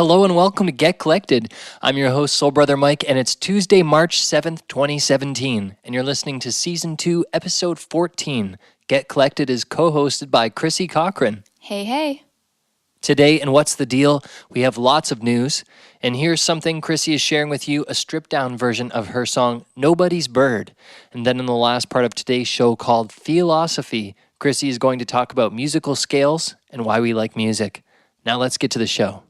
Hello and welcome to Get Collected. I'm your host, Soul Brother Mike, and it's Tuesday, March 7th, 2017, and you're listening to Season 2, Episode 14. Get Collected is co-hosted by Chrissy Cochran. Hey, hey. Today, and What's the Deal, we have lots of news, and here's something Chrissy is sharing with you, a stripped-down version of her song, Nobody's Bird. And then in the last part of today's show called Feelosophy, Chrissy is going to talk about musical scales and why we like music. Now let's get to the show.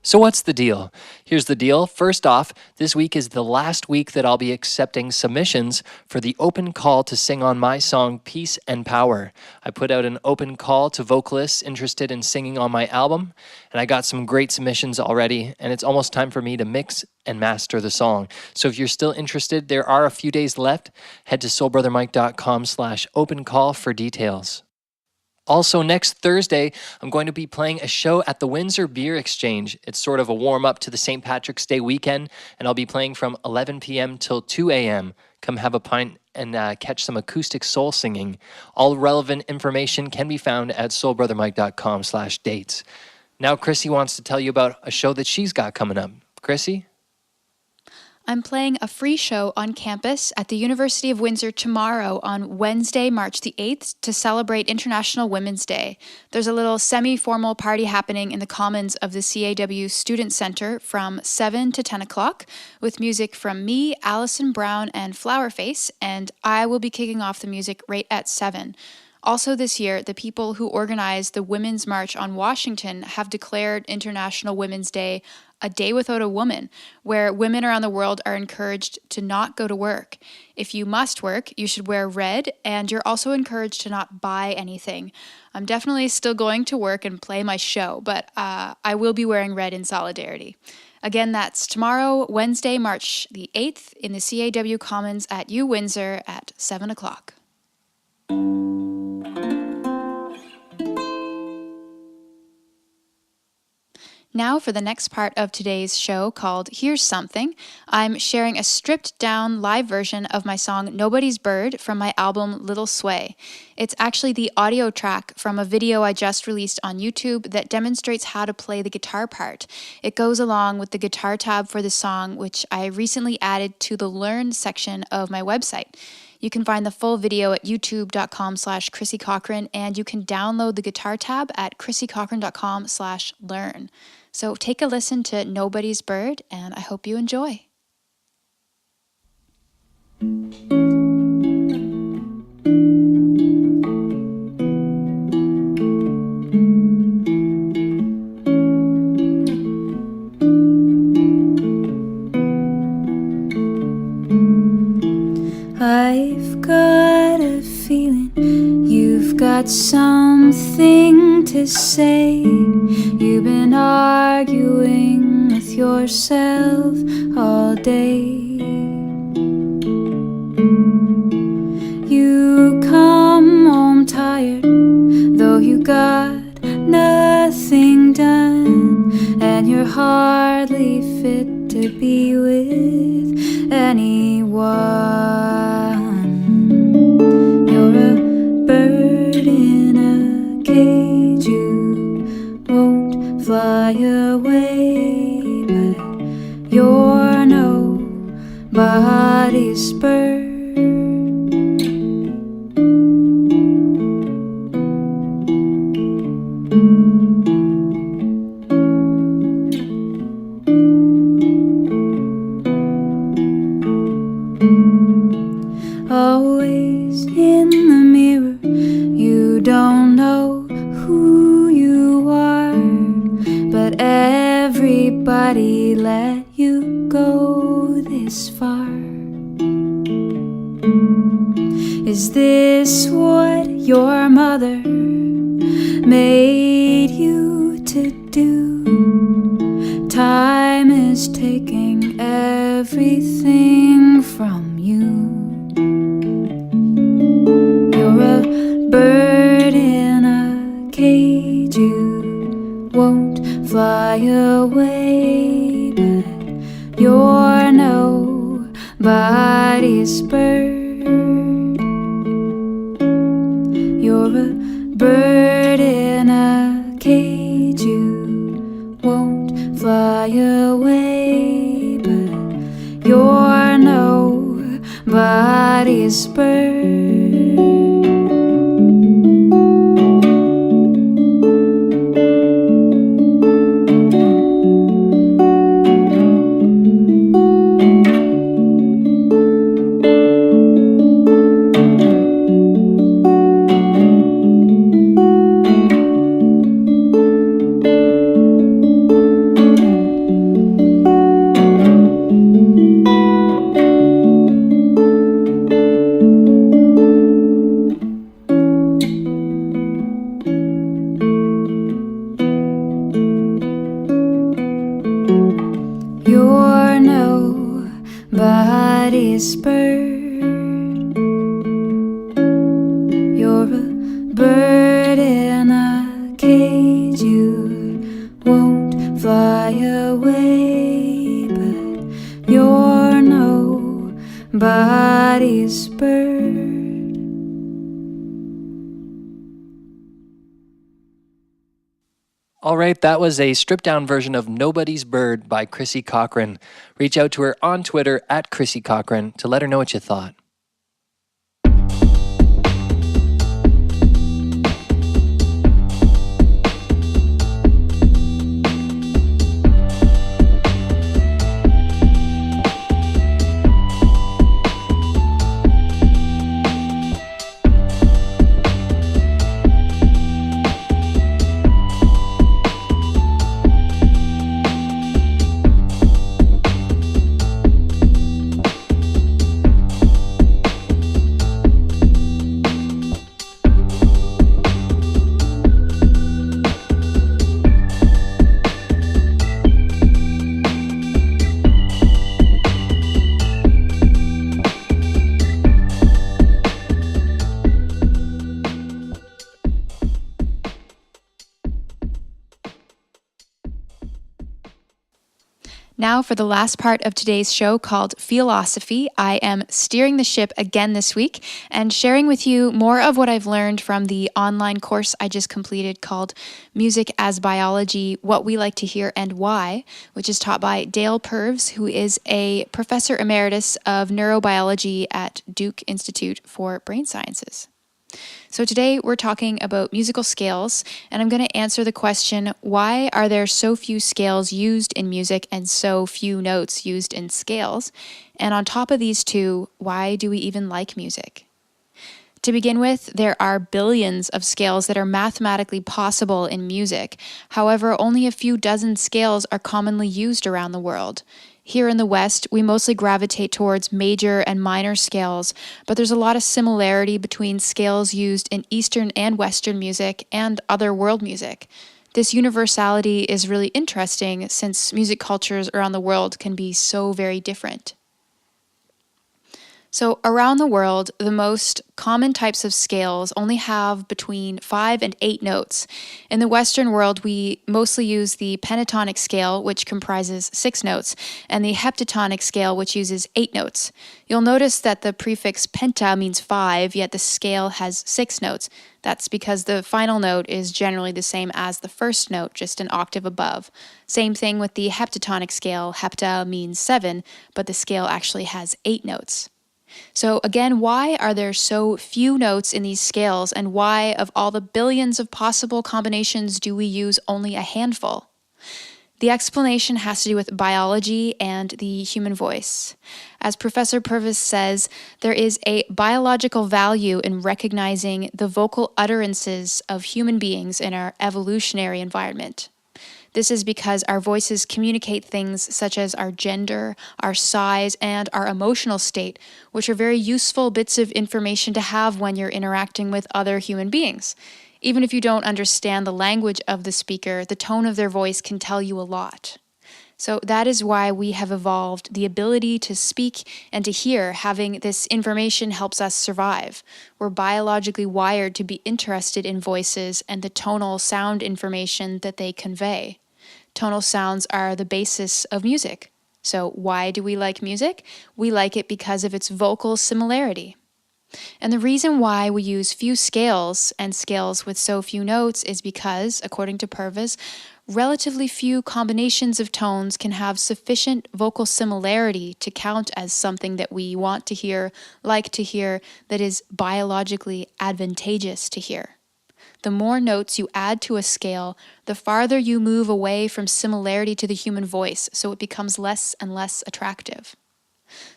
So what's the deal? Here's the deal. First off, this week is the last week that I'll be accepting submissions for the open call to sing on my song, Peace and Power. I put out an open call to vocalists interested in singing on my album, and I got some great submissions already, and it's almost time for me to mix and master the song. So if you're still interested, there are a few days left. Head to soulbrothermike.com/open call for details. Also, next Thursday, I'm going to be playing a show at the Windsor Beer Exchange. It's sort of a warm-up to the St. Patrick's Day weekend, and I'll be playing from 11 p.m. till 2 a.m. Come have a pint and catch some acoustic soul singing. All relevant information can be found at soulbrothermike.com/dates. Now, Chrissy wants to tell you about a show that she's got coming up. Chrissy? I'm playing a free show on campus at the University of Windsor tomorrow on Wednesday, March the 8th to celebrate International Women's Day. There's a little semi-formal party happening in the Commons of the CAW Student Center from 7 to 10 o'clock with music from me, Alison Brown, and Flowerface, and I will be kicking off the music right at 7. Also this year, the people who organized the Women's March on Washington have declared International Women's Day a day without a woman, where women around the world are encouraged to not go to work. If you must work, you should wear red, and you're also encouraged to not buy anything. I'm definitely still going to work and play my show, but I will be wearing red in solidarity. Again, that's tomorrow, Wednesday, March the 8th, in the CAW Commons at U Windsor at 7 o'clock. Now for the next part of today's show called Here's Something. I'm sharing a stripped-down live version of my song Nobody's Bird from my album Little Sway. It's actually the audio track from a video I just released on YouTube that demonstrates how to play the guitar part. It goes along with the guitar tab for the song, which I recently added to the Learn section of my website. You can find the full video at youtube.com/Chrissy Cochran, and you can download the guitar tab at chrissycochran.com/learn. So take a listen to Nobody's Bird, and I hope you enjoy. I've got a feeling you've got something to say. You've been arguing with yourself all day. You come home tired, though you got nothing done, and you're hardly fit to be with anyone. You're a bird in a cage, you won't fly away, but you're nobody's bird. Always in the mirror, you don't know who you are, but everybody let you go this far. Is this what your mother made you to do? Time is taking everything from you. fly away, but you're nobody's bird. You're a bird in a cage, you won't fly away, but you're nobody's bird. You're nobody's bird. You're a bird in a cage, you won't fly away, but you're nobody's bird. All right, that was a stripped down version of Nobody's Bird by Chrissy Cochran. Reach out to her on Twitter at Chrissy Cochran to let her know what you thought. Now for the last part of today's show called Feelosophy. I am steering the ship again this week and sharing with you more of what I've learned from the online course I just completed called Music as Biology, What We Like to Hear and Why, which is taught by Dale Purves, who is a professor emeritus of neurobiology at Duke Institute for Brain Sciences. So today we're talking about musical scales, and I'm going to answer the question, why are there so few scales used in music and so few notes used in scales? And on top of these two, why do we even like music? To begin with, there are billions of scales that are mathematically possible in music. However, only a few dozen scales are commonly used around the world. Here in the West, we mostly gravitate towards major and minor scales, but there's a lot of similarity between scales used in Eastern and Western music and other world music. This universality is really interesting since music cultures around the world can be so very different. So around the world, the most common types of scales only have between 5 and 8 notes. In the Western world, we mostly use the pentatonic scale, which comprises 6 notes, and the heptatonic scale, which uses 8 notes. You'll notice that the prefix penta means 5, yet the scale has 6 notes. That's because the final note is generally the same as the first note, just an octave above. Same thing with the heptatonic scale. Hepta means 7, but the scale actually has 8 notes. So again, why are there so few notes in these scales, and why, of all the billions of possible combinations, do we use only a handful? The explanation has to do with biology and the human voice. As Professor Purvis says, there is a biological value in recognizing the vocal utterances of human beings in our evolutionary environment. This is because our voices communicate things such as our gender, our size, and our emotional state, which are very useful bits of information to have when you're interacting with other human beings. Even if you don't understand the language of the speaker, the tone of their voice can tell you a lot. So that is why we have evolved the ability to speak and to hear. Having this information helps us survive. We're biologically wired to be interested in voices and the tonal sound information that they convey. Tonal sounds are the basis of music. So why do we like music? We like it because of its vocal similarity. And the reason why we use few scales and scales with so few notes is because, according to Purvis, relatively few combinations of tones can have sufficient vocal similarity to count as something that we want to hear, like to hear, that is biologically advantageous to hear. The more notes you add to a scale, the farther you move away from similarity to the human voice, so it becomes less and less attractive.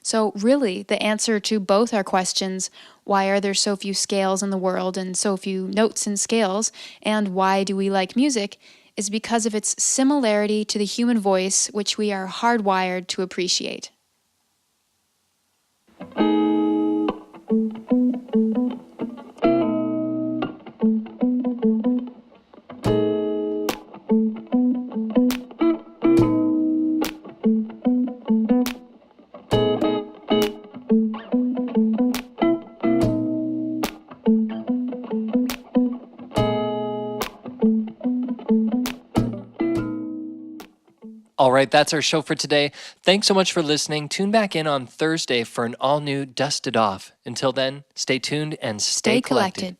So really, the answer to both our questions, why are there so few scales in the world and so few notes in scales, and why do we like music, is because of its similarity to the human voice, which we are hardwired to appreciate. All right, that's our show for today. Thanks so much for listening. Tune back in on Thursday for an all-new Dusted Off. Until then, stay tuned and stay collected.